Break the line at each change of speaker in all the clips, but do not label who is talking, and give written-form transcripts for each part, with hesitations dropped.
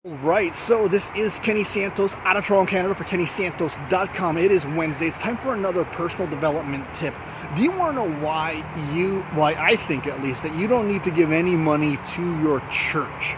Right, so this is Kenny Santos out of Toronto, Canada for KennySantos.com. It is Wednesday. It's time for another personal development tip. Do you want to know why I think at least, that you don't need to give any money to your church?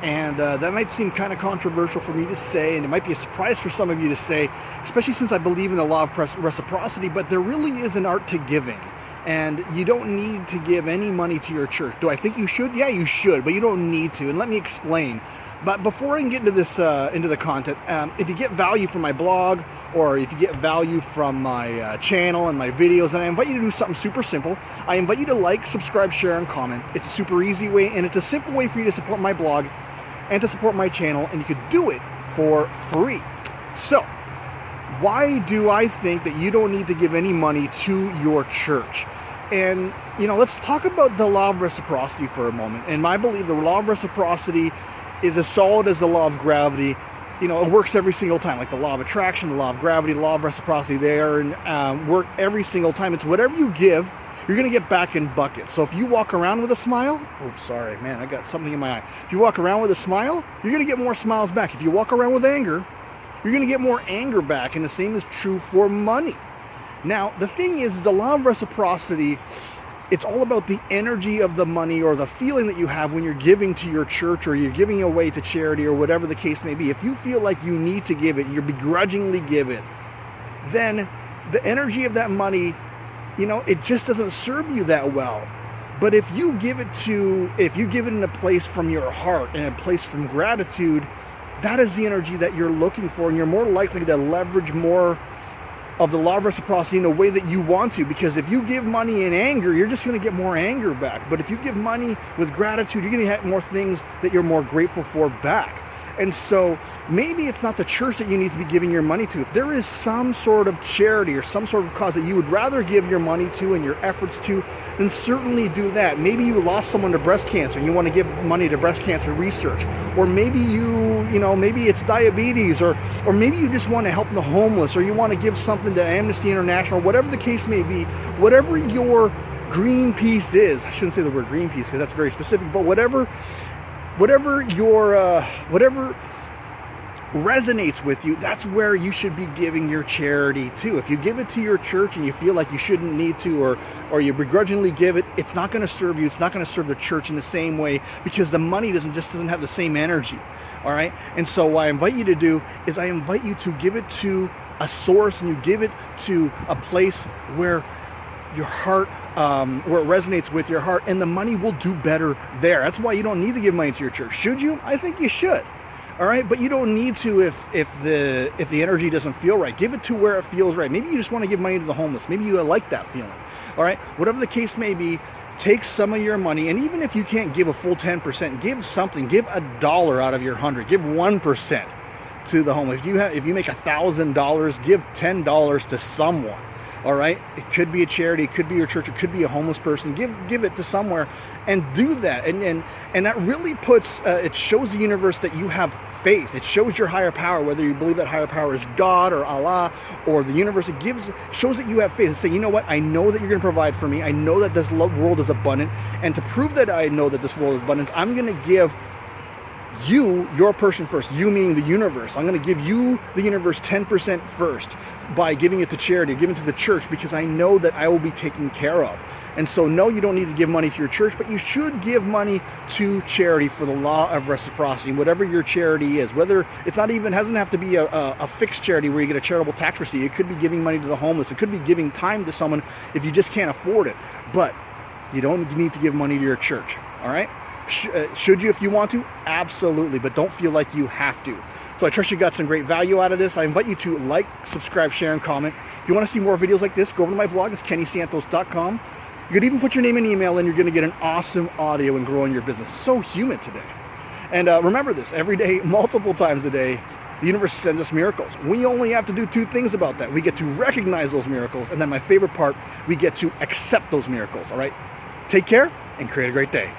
And that might seem kind of controversial for me to say, and it might be a surprise for some of you to say, especially since I believe in the law of reciprocity, but there really is an art to giving. And you don't need to give any money to your church. Do I think you should? Yeah, you should, but you don't need to. And let me explain. But before I can get into this, into the content, if you get value from my blog, or if you get value from my channel and my videos, then I invite you to do something super simple. I invite you to like, subscribe, share, and comment. It's a super easy way, and it's a simple way for you to support my blog and to support my channel, and you could do it for free. So, why do I think that you don't need to give any money to your church? And, let's talk about the law of reciprocity for a moment. And I believe the law of reciprocity is as solid as the law of gravity. It works every single time, like the law of attraction, the law of gravity, the law of reciprocity. They are in work every single time. It's whatever you give, you're going to get back in buckets. So if you walk around with a smile, oops, sorry, man, I got something in my eye. If you walk around with a smile, you're going to get more smiles back. If you walk around with anger, you're going to get more anger back. And the same is true for money. Now, the thing is, the law of reciprocity, it's all about the energy of the money, or the feeling that you have when you're giving to your church, or you're giving away to charity, or whatever the case may be. If you feel like you need to give it, and you begrudgingly give it, then the energy of that money, it just doesn't serve you that well. But if you give it in a place from your heart, and a place from gratitude, that is the energy that you're looking for, and you're more likely to leverage more of the law of reciprocity in the way that you want to. Because if you give money in anger, you're just going to get more anger back. But if you give money with gratitude, you're going to get more things that you're more grateful for back. And so maybe it's not the church that you need to be giving your money to. If there is some sort of charity or some sort of cause that you would rather give your money to and your efforts to, then certainly do that. Maybe you lost someone to breast cancer and you want to give money to breast cancer research. Or maybe maybe it's diabetes, or maybe you just want to help the homeless, or you want to give something to Amnesty International, whatever the case may be. Whatever your Greenpeace is, I shouldn't say the word Greenpeace because that's very specific, but whatever resonates with you, that's where you should be giving your charity to. If you give it to your church and you feel like you shouldn't need to, or you begrudgingly give it, it's not going to serve you. It's not going to serve the church in the same way, because the money doesn't have the same energy. All right. And so what I invite you to do is I invite you to give it to a source, and you give it to a place where your heart, where it resonates with your heart, and the money will do better there. That's why you don't need to give money to your church. Should you? I think you should. All right, but you don't need to if the energy doesn't feel right. Give it to where it feels right. Maybe you just want to give money to the homeless. Maybe you like that feeling. All right, whatever the case may be, take some of your money, and even if you can't give a full 10%, give something. Give $1 out of your 100. Give 1% to the homeless. If you make $1,000, give $10 to someone. All right, it could be a charity, it could be your church, it could be a homeless person. Give it to somewhere, and do that, and that really it shows the universe that you have faith. It shows your higher power, whether you believe that higher power is God or Allah or the universe. It shows that you have faith and say, you know what, I know that you're going to provide for me. I know that this world is abundant, and to prove that I know that this world is abundant, I'm going to give you, your person first, you meaning the universe. I'm going to give you, the universe, 10% first by giving it to charity, giving it to the church, because I know that I will be taken care of. And so, no, you don't need to give money to your church, but you should give money to charity for the law of reciprocity, whatever your charity is. Whether it's doesn't have to be a fixed charity where you get a charitable tax receipt. It could be giving money to the homeless. It could be giving time to someone if you just can't afford it. But you don't need to give money to your church. All right? Should you if you want to? Absolutely, but don't feel like you have to. So I trust you got some great value out of this. I invite you to like, subscribe, share, and comment. If you want to see more videos like this, go over to my blog. It's KennySantos.com. You could even put your name and email, and you're going to get an awesome audio and growing your business. It's so humid today. And remember this, every day, multiple times a day, the universe sends us miracles. We only have to do two things about that. We get to recognize those miracles, and then my favorite part, we get to accept those miracles. All right? Take care and create a great day.